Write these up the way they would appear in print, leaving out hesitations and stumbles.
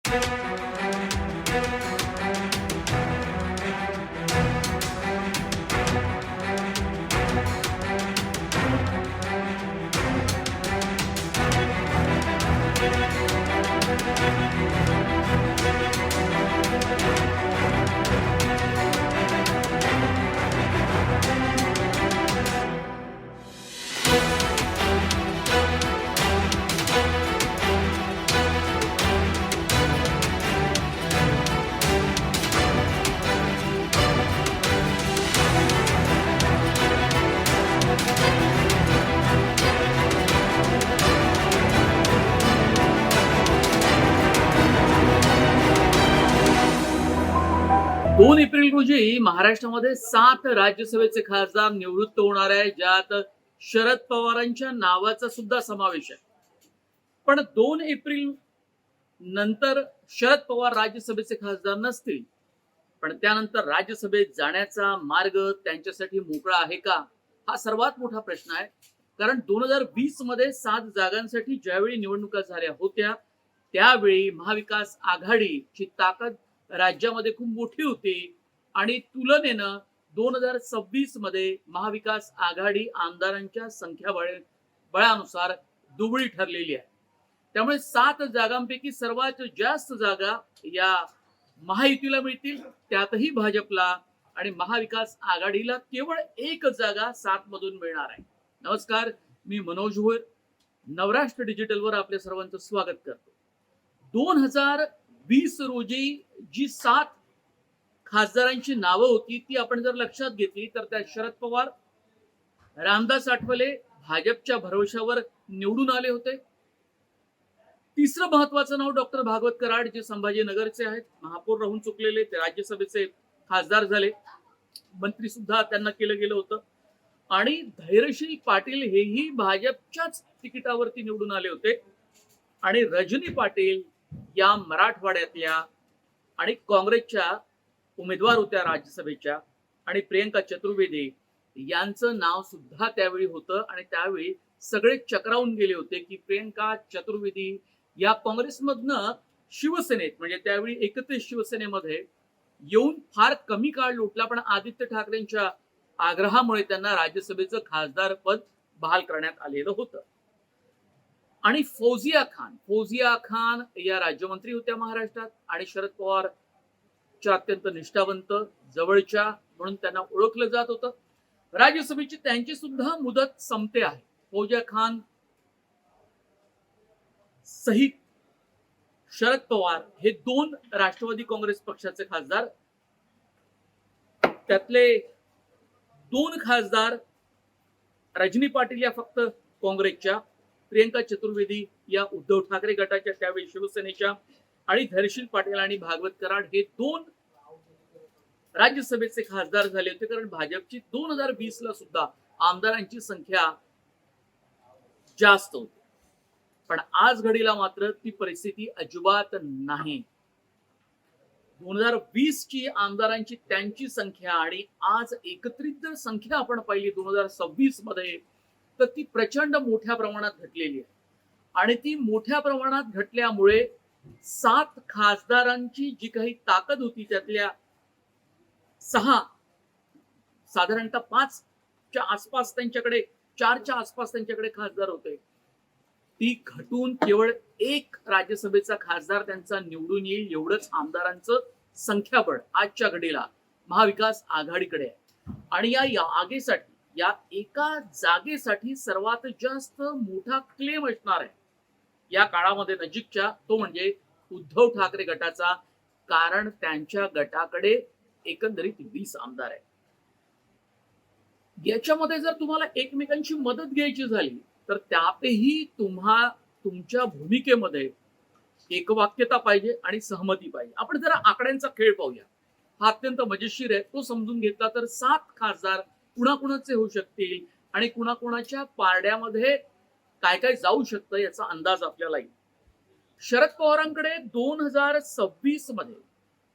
2 April रोजी महाराष्ट्रामध्ये 7 राज्यसभेचे खासदार निवृत्त होणार आहे, ज्यात शरद पवारांच्या नावाचा सुद्धा समावेश आहे. पण 2 एप्रिल नंतर शरद पवार राज्यसभेचे खासदार नसतील, पण त्यानंतर राज्यसभेत जाण्याचा मार्ग त्यांच्यासाठी मोकळा आहे का, हा सर्वात मोठा प्रश्न आहे. कारण 2020 मध्ये 7 जागांसाठी ज्यावेळी निवडणुका झाल्या होत्या, त्यावेळी महाविकास आघाडीची ताकद राज्यामध्ये खूप मोठी होती आणि तुलनेनं 2026 मध्ये महाविकास आघाडी आमदारांच्या बळानुसार दुबळी ठरलेली आहे. त्यामुळे 7 जागांपैकी सर्वात जास्त जागा या महायुतीला मिळतील, त्यातही भाजपला, आणि महाविकास आघाडीला केवळ 1 जागा 7 मधून मिळणार आहे. नमस्कार, मी मनोज भोयर, नवराष्ट्र डिजिटलवर आपल्या सर्वांचं स्वागत करतो. 2020 रोजी जी 7 खासदारांची नावं होती ती आपण जर लक्षात घेतली तर त्यात शरद पवार, रामदास आठवले भाजपच्या भरवशावर निवडून आले होते. तिसरं महत्वाचं नाव डॉक्टर भागवत कराड, जे संभाजीनगरचे आहेत, महापौर राहून चुकलेले, ते राज्यसभेचे खासदार झाले, मंत्री सुद्धा त्यांना केलं गेलं होतं. आणि धैर्यशील पाटील हेही भाजपच्याच तिकिटावरती निवडून आले होते. आणि रजनी पाटील या मराठवाड्यातल्या आणि काँग्रेसच्या उमेदवार होत्या राज्यसभेच्या, आणि प्रियंका चतुर्वेदी यांचं नाव सुद्धा त्यावेळी होतं. आणि त्यावेळी सगळे चक्रावून गेले होते की प्रियंका चतुर्वेदी या काँग्रेसमधनं शिवसेनेत, म्हणजे त्यावेळी एकत्रित शिवसेनेमध्ये येऊन फार कमी काळ लोटला, पण आदित्य ठाकरेंच्या आग्रहामुळे त्यांना राज्यसभेचं खासदार पद बहाल करण्यात आलेलं होतं. आणि फौजिया खान या राज्यमंत्री होत्या महाराष्ट्रात, आणि शरद पवारच्या अत्यंत निष्ठावंत जवळच्या म्हणून त्यांना ओळखलं जात होतं. राज्यसभेची त्यांची सुद्धा मुदत संपते आहे. फौजिया खान सहित शरद पवार हे 2 राष्ट्रवादी काँग्रेस पक्षाचे खासदार, त्यातले 2 खासदार रजनी पाटील या फक्त काँग्रेसच्या, प्रियंका चतुर्वेदी या उद्धव ठाकरे गटाच्या त्यावेळी शिवसेनेच्या, आणि धैर्यशील पाटील आणि भागवत कराड हे 2 राज्यसभेचे खासदार झाले होते. कारण भाजपची 2020 ला सुद्धा आमदारांची संख्या जास्त होती. पण आज घडीला मात्र ती परिस्थिती अजिबात नाही. 2020 ची आमदारांची त्यांची संख्या आणि आज एकत्रित जर संख्या आपण पाहिली 2026 मध्ये, तर ती प्रचंड मोठ्या प्रमाणात घटलेली आहे. आणि ती मोठ्या प्रमाणात घटल्यामुळे 7 खासदारांची जी काही ताकद होती त्यातल्या 6, साधारणतः 5च्या आसपास त्यांच्याकडे, 4च्या आसपास त्यांच्याकडे खासदार होते, ती घटून केवळ 1 राज्यसभेचा खासदार त्यांचा निवडून येईल एवढंच आमदारांचं संख्याबळ आजच्या घडीला महाविकास आघाडीकडे आहे. आणि या आगेसाठी, या एका जागेसाठी सर्वात जास्त मोठा क्लेम असणार आहे या काळामध्ये नजीकच्या, तो म्हणजे उद्धव ठाकरे गटाचा. कारण त्यांच्या गटाकडे एकंदरीत 20 आमदार आहेत. याच्यामध्ये जर तुम्हाला एकमेकांची मदत घ्यायची झाली तर त्यातही तुमच्या भूमिकेमध्ये एकवाक्यता पाहिजे आणि सहमती पाहिजे. आपण जरा आकड्यांचा खेळ पाहूया, हा अत्यंत मजेशीर आहे. तो समजून घेतला तर 7 खासदार कुणाकुणाचे होऊ शकतील आणि कुणाकुणाच्या पारड्यामध्ये काय काय जाऊ शकतं याचा अंदाज आपल्याला येईल. शरद पवारांकडे 2026 मध्ये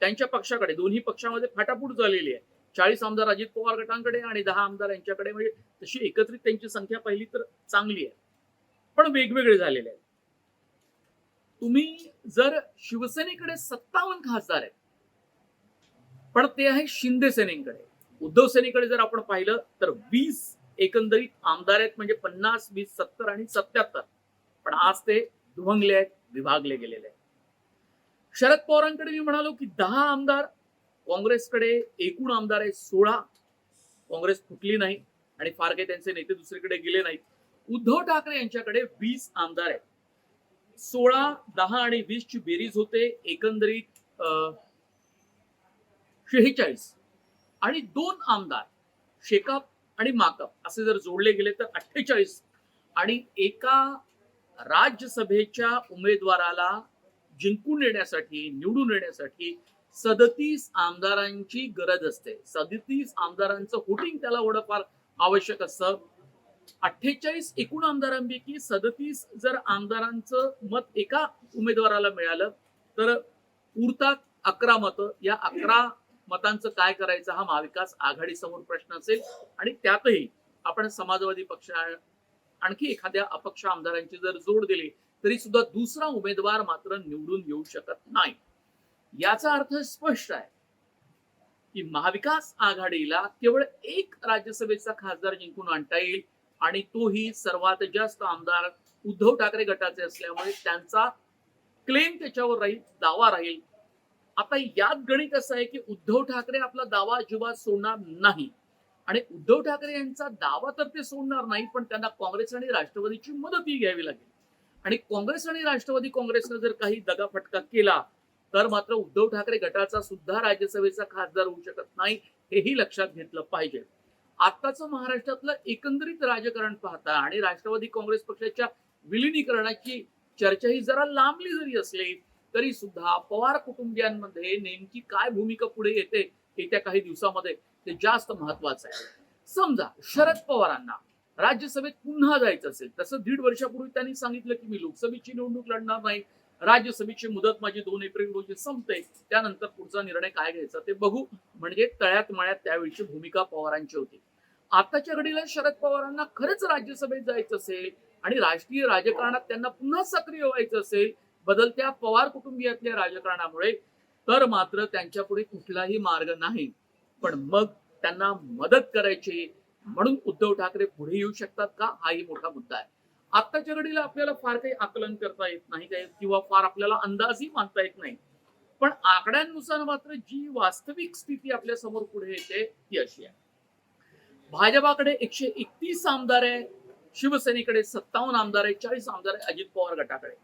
त्यांच्या पक्षाकडे, दोन्ही पक्षामध्ये फाटाफूट झालेली आहे. 40 आमदार अजित पवार गटांकडे आणि 10 आमदार यांच्याकडे, म्हणजे तशी एकत्रित त्यांची संख्या पाहिली तर चांगली आहे, पण वेगवेगळे झालेले आहेत. तुम्ही जर शिवसेनेकडे 57 खासदार आहेत, पण ते आहे शिंदे सेनेकडे. उद्धव सेनेकडे जर आपण पाहिलं तर 20 एकंदरीत आमदार आहेत, म्हणजे 50, 20, 70 आणि 77. पण आज ते दुभंगले आहेत, विभागले गेलेले आहेत. शरद पवारांकडे मी म्हणालो की 10 आमदार, काँग्रेसकडे एकूण आमदार आहेत 16. काँग्रेस फुटली नाही आणि फार काही त्यांचे नेते दुसरीकडे गेले नाहीत. उद्धव ठाकरे यांच्याकडे 20 आमदार आहेत. 16, 10 आणि 20 ची बेरीज होते एकंदरीत 46. आणि 2 आमदार शेकाप आणि माकप असे जर जोडले गेले तर 48. आणि एका राज्यसभेच्या उमेदवाराला जिंकून येण्यासाठी, निवडून येण्यासाठी 37 आमदारांची गरज असते. 37 आमदारांचं वोटिंग त्याला होणं फार आवश्यक असतं. 48 एकूण आमदारांपैकी 37 जर आमदारांचं मत एका उमेदवाराला मिळालं तर उरतात 11 मतं. या 11 मतांचं काय करायचं हा महाविकास आघाडी समोर प्रश्न असेल. आणि त्यातही आपण समाजवादी पक्ष आणखी एखाद्या अपक्ष आमदारांची जर जोड दिली तरी सुद्धा दुसरा उमेदवार मात्र निवडून येऊ शकत नाही. याचा अर्थ स्पष्ट आहे की महाविकास आघाडीला केवळ एक राज्यसभेचा खासदार जिंकून आणता येईल आणि तोही सर्वात जास्त आमदार उद्धव ठाकरे गटाचे असल्यामुळे त्यांचा क्लेम त्याच्यावर राहील, दावा राहील. आता यात गणित असं आहे की उद्धव ठाकरे आपला दावा अजिबात सोडणार नाही आणि उद्धव ठाकरे यांचा दावा तर ते सोडणार नाही, पण त्यांना काँग्रेस आणि राष्ट्रवादीची मदतही घ्यावी लागेल. आणि काँग्रेस आणि राष्ट्रवादी काँग्रेसनं जर काही दगाफटका केला तर मात्र उद्धव ठाकरे गटाचा सुद्धा राज्यसभेचा खासदार होऊ शकत नाही, हेही लक्षात घेतलं पाहिजे. आताचं महाराष्ट्रातलं एकंदरीत राजकारण पाहता आणि राष्ट्रवादी काँग्रेस पक्षाच्या विलिनीकरणाची चर्चा ही जरा लांबली जरी असली तरी सुद्धा पवार कुटुंबियांमध्ये नेमकी काय भूमिका पुढे येते येत्या काही दिवसामध्ये ते जास्त महत्वाचं आहे. समजा शरद पवारांना राज्यसभेत पुन्हा जायचं असेल, तसं 1.5 वर्षापूर्वी त्यांनी सांगितलं की मी लोकसभेची निवडणूक लढणार नाही, राज्यसभेची मुदत माझी 2 एप्रिल रोजी संपते, त्यानंतर पुढचा निर्णय काय घ्यायचा ते बघू, म्हणजे तळ्यात मळ्यात त्यावेळीची भूमिका पवारांची होती. आताच्या घडीला शरद पवारांना खरंच राज्यसभेत जायचं असेल आणि राष्ट्रीय राजकारणात त्यांना पुन्हा सक्रिय व्हायचं असेल बदलत्या पवार कुटुंबियातल्या राजकारणामुळे, तर मात्र त्यांच्या पुढे कुठलाही मार्ग नाही. पण मग त्यांना मदत करायची म्हणून उद्धव ठाकरे पुढे येऊ शकतात का, हाही मोठा मुद्दा आहे. आत्ताच्या घडीला आपल्याला फार काही आकलन करता येत नाही काय किंवा फार आपल्याला अंदाजही मानता येत नाही. पण आकड्यांनुसार मात्र जी वास्तविक स्थिती आपल्या समोर पुढे येते ती अशी आहे. भाजपाकडे 131 आमदार आहे, शिवसेनेकडे 57 आमदार आहे, 40 आमदार आहे अजित पवार गटाकडे.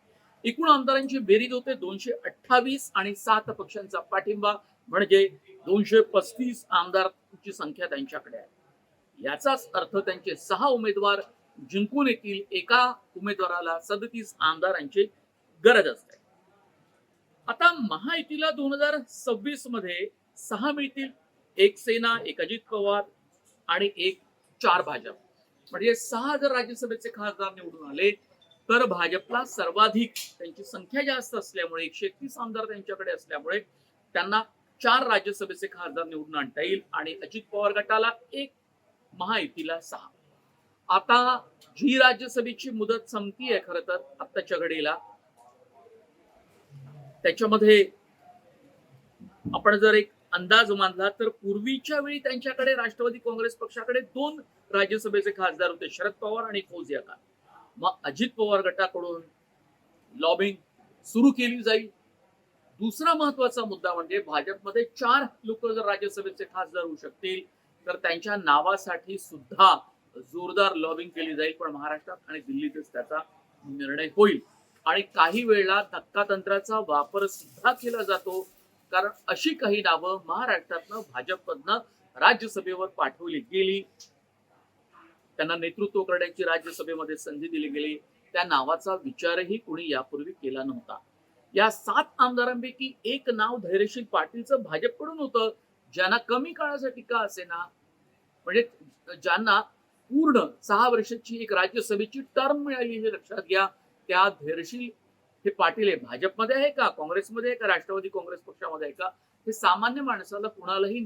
एकूण आमदारांची बेरीज होते 228 आणि 7 पक्षांचा पाठिंबा म्हणजे 235 आमदारांची संख्या त्यांच्याकडे आहे. याचाच अर्थ त्यांचे 6 उमेदवार जिंकून येतील. एका उमेदवाराला 37 आमदारांची गरज असते. आता महायुतीला 2026 मध्ये 6 मिळतील. एक सेना, एक अजित पवार आणि एक 4 भाजप. म्हणजे 6 जर राज्यसभेचे खासदार निवडून आले तर भाजपला सर्वाधिक, त्यांची संख्या जास्त असल्यामुळे 131 आमदार त्यांच्याकडे असल्यामुळे त्यांना 4 राज्यसभेचे खासदार निवडून आणता येईल आणि अजित पवार गटाला 1, महायुतीला 6. आता जी राज्यसभेची मुदत संपतीये खरं तर आत्ताच्या घडीला, त्याच्यामध्ये आपण जर एक अंदाज मानला तर पूर्वीच्या वेळी त्यांच्याकडे राष्ट्रवादी काँग्रेस पक्षाकडे 2 राज्यसभेचे खासदार होते, शरद पवार आणि फौजिया खान. मग अजित पवार गटाकडून लॉबिंग सुरू केली जाईल. दुसरा महत्वाचा मुद्दा म्हणजे भाजपमध्ये 4 लोक जर राज्यसभेचे खासदार होऊ शकतील तर त्यांच्या नावासाठी सुद्धा जोरदार लॉबिंग केली जाईल. पण महाराष्ट्रात आणि दिल्लीतच त्याचा निर्णय होईल आणि काही वेळेला धक्कातंत्राचा वापर सुद्धा केला जातो, कारण अशी काही नावं महाराष्ट्रातनं भाजपमधनं राज्यसभेवर पाठवली गेली, त्यांना नेतृत्व करण्याची राज्यसभेमध्ये संधी दिली गेली, त्या नावाचा विचारही कोणी यापूर्वी केला नव्हता. या 7 आमदारांपैकी एक नाव धैर्यशील पाटीलचं भाजपकडून होतं, ज्यांना कमी काळासाठी का असेना, म्हणजे ज्यांना पूर्ण 6 वर्षाची एक राज्यसभेची टर्म मिळाली हे लक्षात घ्या. त्या धैर्यशील हे पाटील हे भाजपमध्ये आहे का, काँग्रेसमध्ये आहे का, राष्ट्रवादी काँग्रेस पक्षामध्ये आहे का, हे सामान्य माणसाला कुणालाही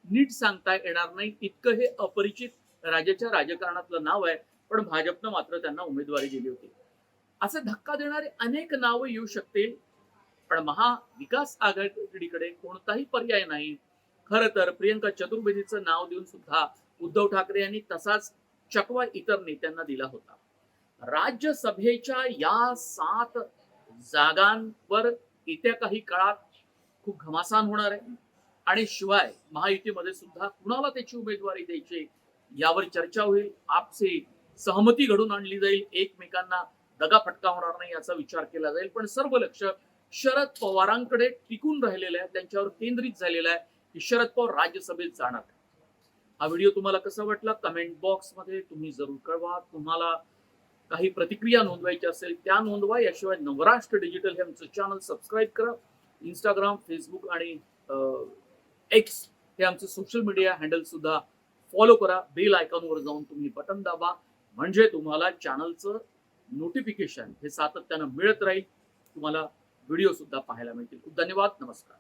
नीट सांगता येणार नाही, इतकं हे अपरिचित राज्याच्या राजकारणातलं नाव आहे. पण भाजपनं मात्र त्यांना उमेदवारी दिली होती. असे धक्का देणारे अनेक नावं येऊ शकतील, पण महाविकास आघाडीकडे कोणताही पर्याय नाही. खरं तर प्रियंका चतुर्वेदीचं नाव देऊन सुद्धा उद्धव ठाकरे यांनी तसाच चकवा इतर नेत्यांना दिला होता. राज्यसभेच्या या 7 जागांवर येत्या काही काळात खूप घमासान होणार आहे आणि शिवाय महायुतीमध्ये सुद्धा कुणाला त्याची उमेदवारी द्यायची यावर चर्चा होईल. आपसी सहमती घडून आणली जाईल, एकमेकांना दगाफटका होणार नाही याचा विचार केला जाईल. पण सर्व लक्ष शरद पवारांकडे टिकून राहिलेलं आहे, त्यांच्यावर केंद्रित झालेलं आहे की शरद पवार राज्यसभेत जाणार. हा व्हिडिओ तुम्हाला कसा वाटला कमेंट बॉक्स मध्ये तुम्ही जरूर कळवा. तुम्हाला काही प्रतिक्रिया नोंदवायची असेल त्या नोंदवा. याशिवाय नवराष्ट्र डिजिटल हे आमचं चॅनल सबस्क्राईब करा. इंस्टाग्राम, फेसबुक आणि एक्स हे आमचे सोशल मीडिया हँडल सुद्धा फॉलो करा. बेल आयकॉनवर जाऊन तुम्ही बटन दाबा, म्हणजे तुम्हाला चॅनलचं नोटिफिकेशन हे सातत्यानं मिळत राहील. तुम्हाला व्हिडिओ सुद्धा पाहायला मिळतील. खूप धन्यवाद. नमस्कार.